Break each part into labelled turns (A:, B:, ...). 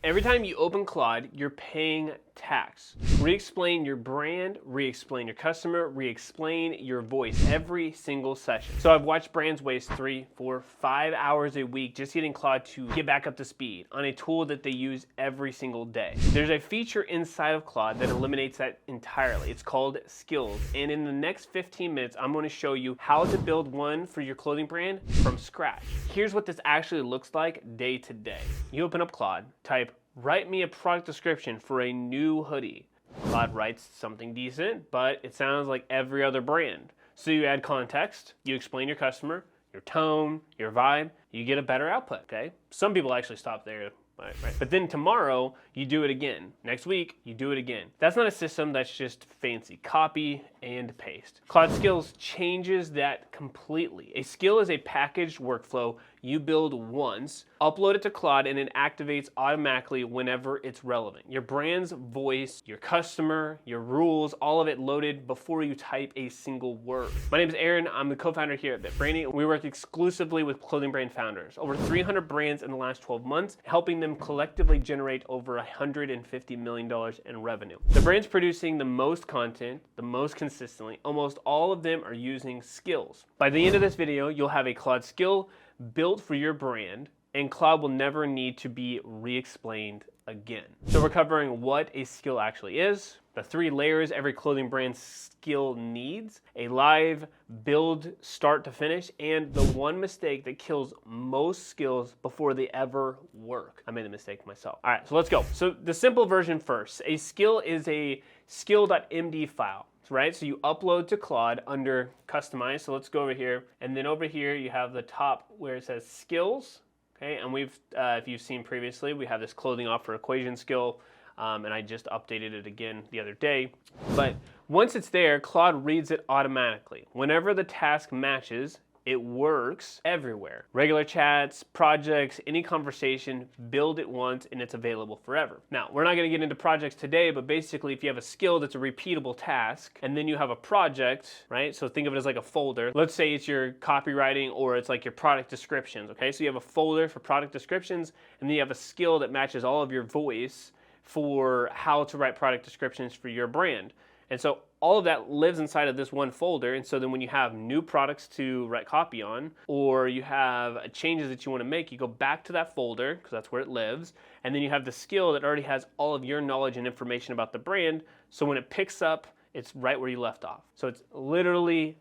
A: Every time you open Claude, you're paying tax. Re-explain your brand, re-explain your customer, re-explain your voice every single session. So I've watched brands waste 3, 4, 5 hours a week just getting Claude to get back up to speed on a tool that they use every single day. There's a feature inside of Claude that eliminates that entirely. It's called Skills. And in the next 15 minutes, I'm going to show you how to build one for your clothing brand from scratch. Here's what this actually looks like day to day. You open up Claude, type write me a product description for a new hoodie. Claude writes something decent, but it sounds like every other brand. So you add context, you explain your customer, your tone, your vibe, you get a better output, okay? Some people actually stop there. Right. But then tomorrow, you do it again. Next week, you do it again. That's not a system, that's just fancy copy and paste. Claude Skills changes that completely. A skill is a packaged workflow you build once, upload it to Claude, and it activates automatically whenever it's relevant. Your brand's voice, your customer, your rules, all of it loaded before you type a single word. My name is Aaron. I'm the co-founder here at BitBrainy. We work exclusively with clothing brand founders. Over 300 brands in the last 12 months, helping them collectively generate over $150 million in revenue. The brands producing the most content, the most consistently, almost all of them are using skills. By the end of this video, you'll have a Claude skill built for your brand, and Claude will never need to be re-explained again. So we're covering what a skill actually is, the 3 layers every clothing brand skill needs, a live build start to finish, and the one mistake that kills most skills before they ever work. I made a mistake myself. All right, so let's go. So the simple version first. A skill is a skill.md file. Right, so you upload to Claude under customize. So let's go over here, and then over here you have the top where it says skills. Okay, and we've, if you've seen previously, we have this clothing offer equation skill, and I just updated it again the other day. But once it's there, Claude reads it automatically. Whenever the task matches, it works everywhere. Regular chats, projects, any conversation, build it once and it's available forever. Now, we're not gonna get into projects today, but basically if you have a skill that's a repeatable task and then you have a project, right? So think of it as like a folder. Let's say it's your copywriting or it's like your product descriptions, okay? So you have a folder for product descriptions and then you have a skill that matches all of your voice for how to write product descriptions for your brand. And so all of that lives inside of this one folder, and so then when you have new products to write copy on, or you have changes that you want to make, you go back to that folder, because that's where it lives, and then you have the skill that already has all of your knowledge and information about the brand, so when it picks up, it's right where you left off. So it's literally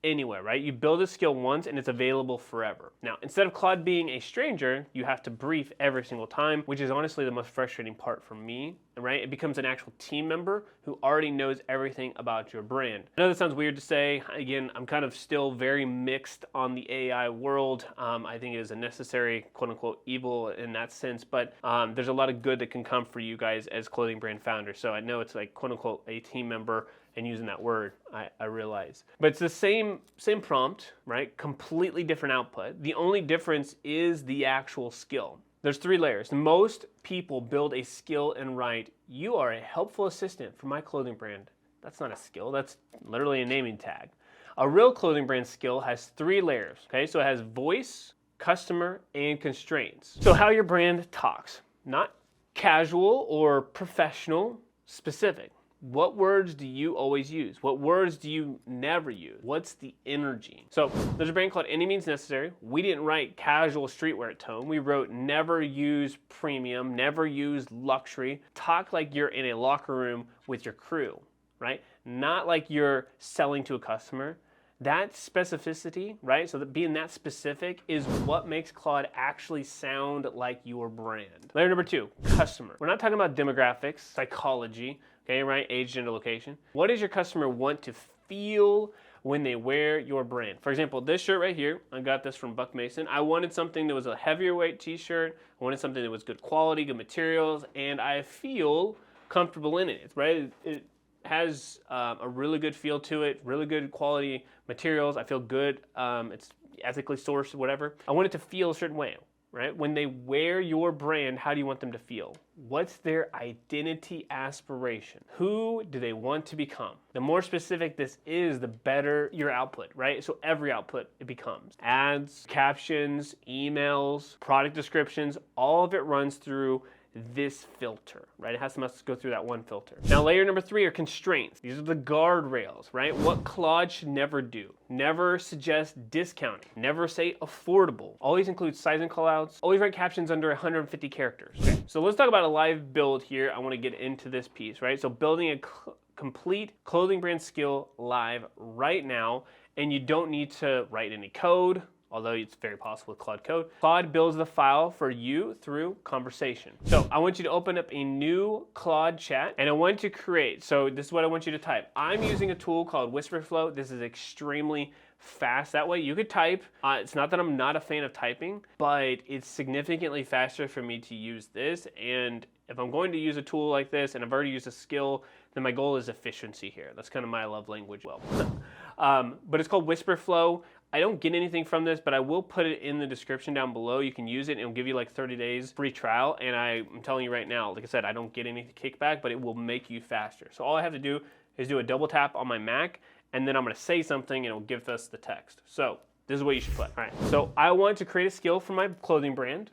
A: anywhere, right? You build a skill once and it's available forever. Now, instead of Claude being a stranger, you have to brief every single time, which is honestly the most frustrating part for me, right? It becomes an actual team member who already knows everything about your brand. I know that sounds weird to say. Again, I'm kind of still very mixed on the AI world. I think it is a necessary, quote unquote, evil in that sense, but there's a lot of good that can come for you guys as clothing brand founders. So I know it's like, quote unquote, a team member, and using that word, I realize. But it's the same prompt, right? Completely different output. The only difference is the actual skill. There's 3 layers. Most people build a skill and write, you are a helpful assistant for my clothing brand. That's not a skill, that's literally a naming tag. A real clothing brand skill has 3 layers, okay? So it has voice, customer, and constraints. So how your brand talks, not casual or professional, specific. What words do you always use? What words do you never use? What's the energy? So there's a brand called Any Means Necessary. We didn't write casual streetwear tone. We wrote never use premium, never use luxury. Talk like you're in a locker room with your crew, right? Not like you're selling to a customer. That specificity, right? So that being that specific is what makes Claude actually sound like your brand. Layer number 2, customer. We're not talking about demographics, psychology, okay, right? Age, gender, location. What does your customer want to feel when they wear your brand? For example, this shirt right here, I got this from Buck Mason. I wanted something that was a heavier weight t-shirt. I wanted something that was good quality, good materials, and I feel comfortable in it. It's right. It has a really good feel to it, really good quality materials. I feel good. It's ethically sourced, whatever. I want it to feel a certain way, right? When they wear your brand, how do you want them to feel? What's their identity aspiration? Who do they want to become? The more specific this is, the better your output, right? So every output it becomes. Ads, captions, emails, product descriptions, all of it runs through this filter, right? It must go through that one filter. Now, layer number 3 are constraints. These are the guardrails, right? What Claude should never do. Never suggest discounting. Never say affordable. Always include size and callouts. Always write captions under 150 characters. Okay, so let's talk about a live build here. I want to get into this piece, right? So building a complete clothing brand skill live right now, and you don't need to write any code, although it's very possible with Claude Code. Claude builds the file for you through conversation. So I want you to open up a new Claude chat, and I want you to create, so this is what I want you to type. I'm using a tool called Whisperflow. This is extremely fast. That way you could type. It's not that I'm not a fan of typing, but it's significantly faster for me to use this. And if I'm going to use a tool like this, and I've already used a skill, then my goal is efficiency here. That's kind of my love language. Well, but it's called Whisperflow. I don't get anything from this, but I will put it in the description down below. You can use it, and it'll give you like 30 days free trial. And I'm telling you right now, like I said, I don't get any kickback, but it will make you faster. So all I have to do is do a double tap on my Mac, and then I'm gonna say something, and it'll give us the text. So this is what you should put. All right, so I want to create a skill for my clothing brand.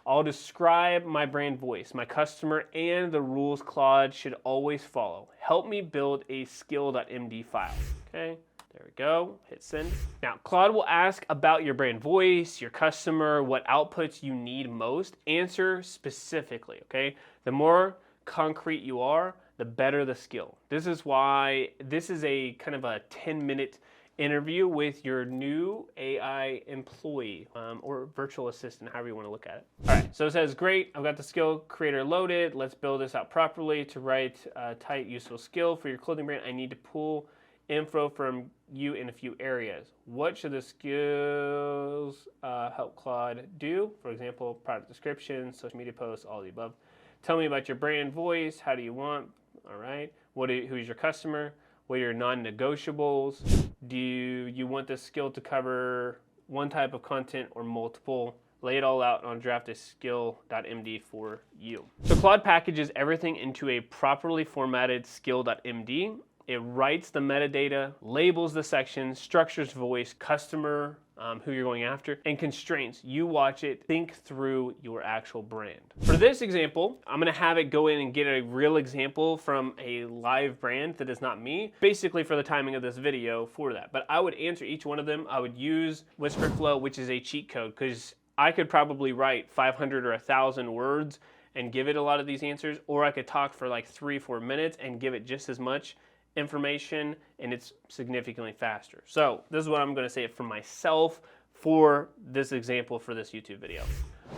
A: I'll describe my brand voice, my customer, and the rules Claude should always follow. Help me build a skill.md file, okay? There we go, hit send. Now, Claude will ask about your brand voice, your customer, what outputs you need most. Answer specifically, okay? The more concrete you are, the better the skill. This is why this is a kind of a 10-minute interview with your new AI employee or virtual assistant, however you want to look at it. All right, so it says, great, I've got the skill creator loaded. Let's build this out properly. To write a tight, useful skill for your clothing brand, I need to pull info from you in a few areas. What should the skills help Claude do? For example, product description, social media posts, all the above. Tell me about your brand voice. How do you want? All right. Who's your customer? What are your non-negotiables? Do you want this skill to cover one type of content or multiple? Lay it all out on draft a skill.md for you. So Claude packages everything into a properly formatted skill.md. It writes the metadata, labels the sections, structures voice, customer, who you're going after, and constraints. You watch it, think through your actual brand. For this example, I'm gonna have it go in and get a real example from a live brand that is not me, basically for the timing of this video for that. But I would answer each one of them. I would use Whisperflow, which is a cheat code, because I could probably write 500 or 1,000 words and give it a lot of these answers, or I could talk for like 3-4 minutes and give it just as much information, and it's significantly faster. So this is what I'm going to say for myself for this example for this YouTube video.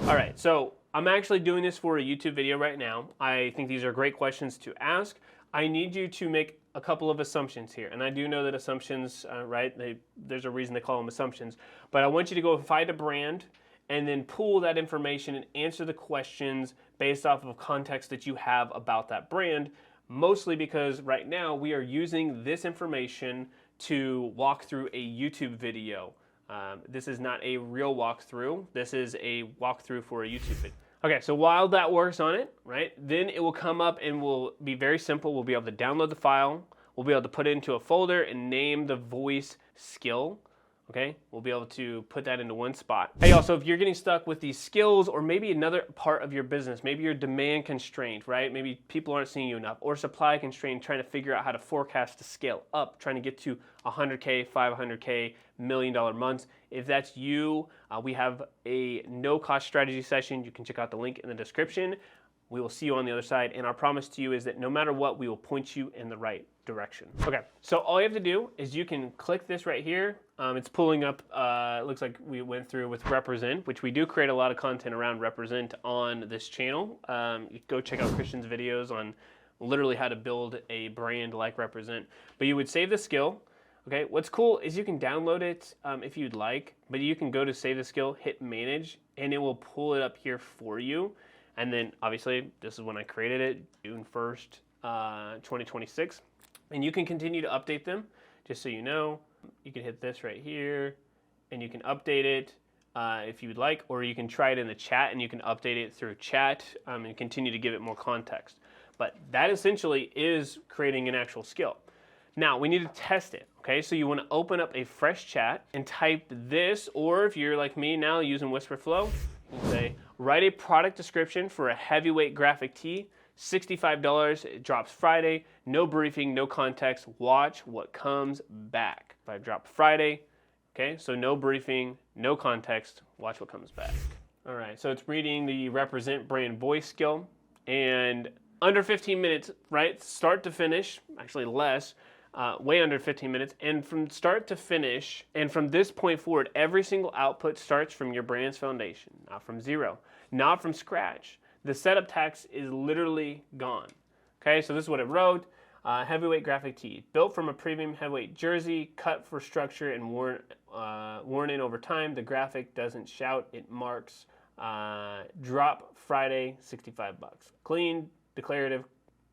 A: All right, so I'm actually doing this for a YouTube video right now. I think these are great questions to ask. I need you to make a couple of assumptions here, and I do know that assumptions, right, there's a reason they call them assumptions, but I want you to go find a brand and then pull that information and answer the questions based off of context that you have about that brand. Mostly because right now we are using this information to walk through a YouTube video. This is not a real walkthrough. This is a walkthrough for a YouTube video. Okay, so while that works on it, right, then it will come up and will be very simple. We'll be able to download the file. We'll be able to put it into a folder and name the voice skill. Okay, we'll be able to put that into one spot. Hey, also, if you're getting stuck with these skills or maybe another part of your business, maybe you're demand constrained, right? Maybe people aren't seeing you enough, or supply constrained, trying to figure out how to forecast to scale up, trying to get to 100K, 500K, $1 million months. If that's you, we have a no-cost strategy session. You can check out the link in the description. We will see you on the other side, and our promise to you is that no matter what, we will point you in the right direction. Okay, so all you have to do is you can click this right here. It's pulling up, it looks like we went through with Represent, which we do create a lot of content around Represent on this channel. You go check out Christian's videos on literally how to build a brand like Represent. But you would save the skill. Okay, what's cool is you can download it if you'd like, but you can go to save the skill, hit manage, and it will pull it up here for you. And then obviously this is when I created it, June 1st, 2026. And you can continue to update them, just so you know. You can hit this right here, and you can update it if you would like, or you can try it in the chat, and you can update it through chat and continue to give it more context. But that essentially is creating an actual skill. Now, we need to test it, okay? So you want to open up a fresh chat and type this, or if you're like me now using Whisperflow, you can say, Write a product description for a heavyweight graphic tee, $65, it drops Friday, no briefing, no context, watch what comes back. If I drop Friday, okay, so no briefing, no context, watch what comes back. All right, so it's reading the represent brand voice skill, and under 15 minutes, right, start to finish, actually less, way under 15 minutes, and from start to finish, and from this point forward, every single output starts from your brand's foundation, not from zero, not from scratch. The setup text is literally gone. Okay, so this is what it wrote. Heavyweight graphic tee, built from a premium heavyweight jersey, cut for structure and worn in over time. The graphic doesn't shout, it marks. Drop Friday, $65. Clean, declarative,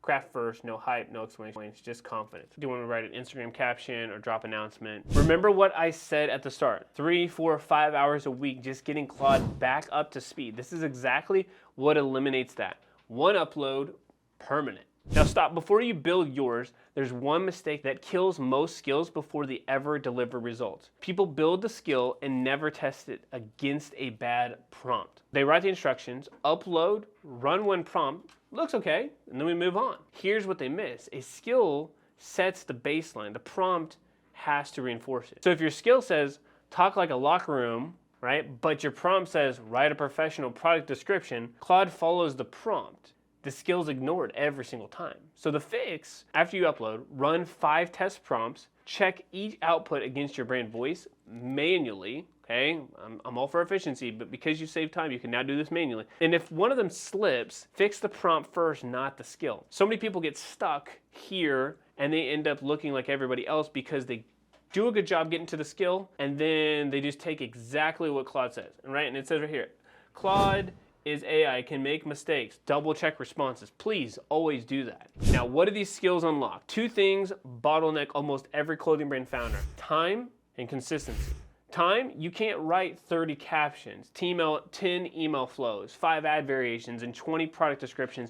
A: craft first, no hype, no explanations, just confidence. Do you want to write an Instagram caption or drop announcement? Remember what I said at the start, 3, 4, 5 hours a week, just getting Claude back up to speed. This is exactly what eliminates that. One upload, permanent. Now stop, before you build yours, there's one mistake that kills most skills before they ever deliver results. People build the skill and never test it against a bad prompt. They write the instructions, upload, run one prompt, looks okay, and then we move on. Here's what they miss. A skill sets the baseline. The prompt has to reinforce it. So if your skill says, talk like a locker room, right, but your prompt says, write a professional product description, Claude follows the prompt. The skill's ignored every single time. So the fix, after you upload, run 5 test prompts, check each output against your brand voice manually, okay? I'm all for efficiency, but because you save time, you can now do this manually. And if one of them slips, fix the prompt first, not the skill. So many people get stuck here and they end up looking like everybody else because they do a good job getting to the skill and then they just take exactly what Claude says, right? And it says right here, Claude is AI, can make mistakes, double check responses. Please always do that. Now, what do these skills unlock? 2 things bottleneck almost every clothing brand founder: time and consistency. Time, you can't write 30 captions, 10 email flows, 5 ad variations, and 20 product descriptions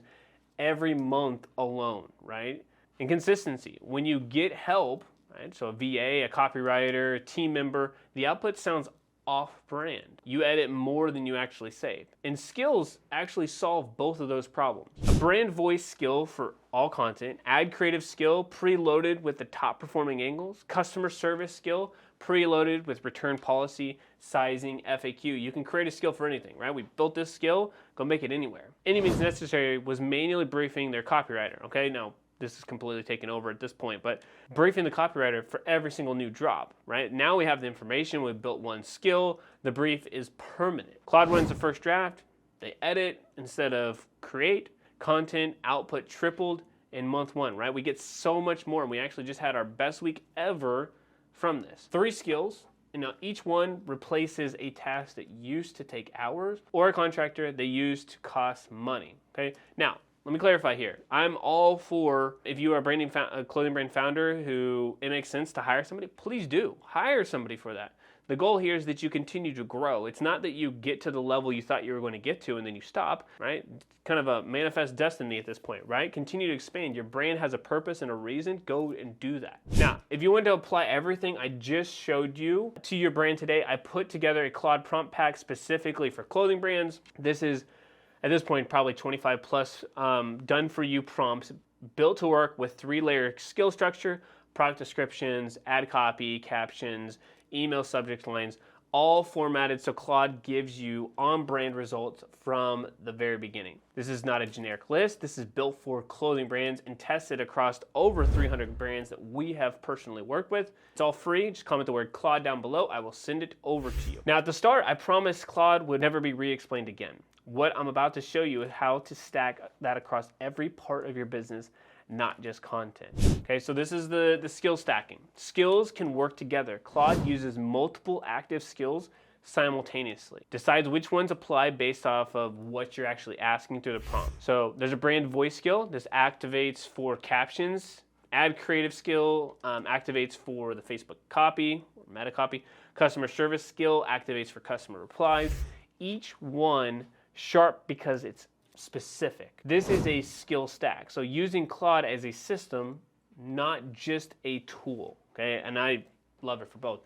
A: every month alone, right? And consistency, when you get help, right? So a VA, a copywriter, a team member, the output sounds off-brand. You edit more than you actually save. And skills actually solve both of those problems. A brand voice skill for all content, ad creative skill preloaded with the top performing angles, customer service skill preloaded with return policy, sizing, FAQ. You can create a skill for anything, right? We built this skill, go make it anywhere. Any means necessary was manually briefing their copywriter, okay? Now, this is completely taken over at this point, but briefing the copywriter for every single new drop, right? Now we have the information, we've built one skill, the brief is permanent. Claude runs the first draft, they edit instead of create, content output tripled in month 1, right? We get so much more, and we actually just had our best week ever from this. 3 skills, and now each one replaces a task that used to take hours or a contractor they used to cost money, okay? Now, let me clarify here. I'm all for, if you are a clothing brand founder who it makes sense to hire somebody, please do. Hire somebody for that. The goal here is that you continue to grow. It's not that you get to the level you thought you were going to get to and then you stop, right? Kind of a manifest destiny at this point, right? Continue to expand. Your brand has a purpose and a reason. Go and do that. Now, if you want to apply everything I just showed you to your brand today, I put together a Claude prompt pack specifically for clothing brands. This is, at this point, probably 25 plus done for you prompts built to work with 3-layer skill structure, product descriptions, ad copy, captions, email subject lines, all formatted so Claude gives you on-brand results from the very beginning. This is not a generic list. This is built for clothing brands and tested across over 300 brands that we have personally worked with. It's all free. Just comment the word Claude down below. I will send it over to you. Now, at the start, I promised Claude would never be re-explained again. What I'm about to show you is how to stack that across every part of your business, not just content. Okay, so this is the skill stacking. Skills can work together. Claude uses multiple active skills simultaneously. Decides which ones apply based off of what you're actually asking through the prompt. So there's a brand voice skill. This activates for captions. Ad creative skill activates for the Facebook copy, or meta copy. Customer service skill activates for customer replies. Each one sharp because it's specific. This is a skill stack. So using Claude as a system, not just a tool, okay? And I love it for both.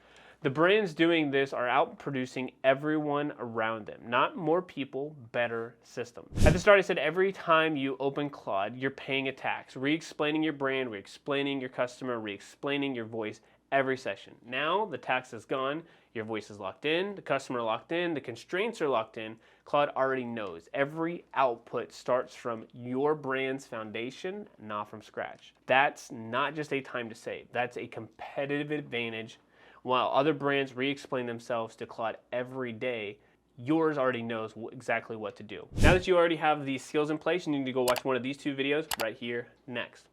A: The brands doing this are outproducing everyone around them. Not more people, better system. At the start I said every time you open Claude, you're paying a tax. Re-explaining your brand, re-explaining your customer, re-explaining your voice every session. Now the tax is gone, your voice is locked in, the customer locked in, the constraints are locked in. Claude already knows every output starts from your brand's foundation, not from scratch. That's not just a time to save, that's a competitive advantage. While other brands re-explain themselves to Claude every day, yours already knows exactly what to do. Now that you already have these skills in place, you need to go watch one of these two videos right here next.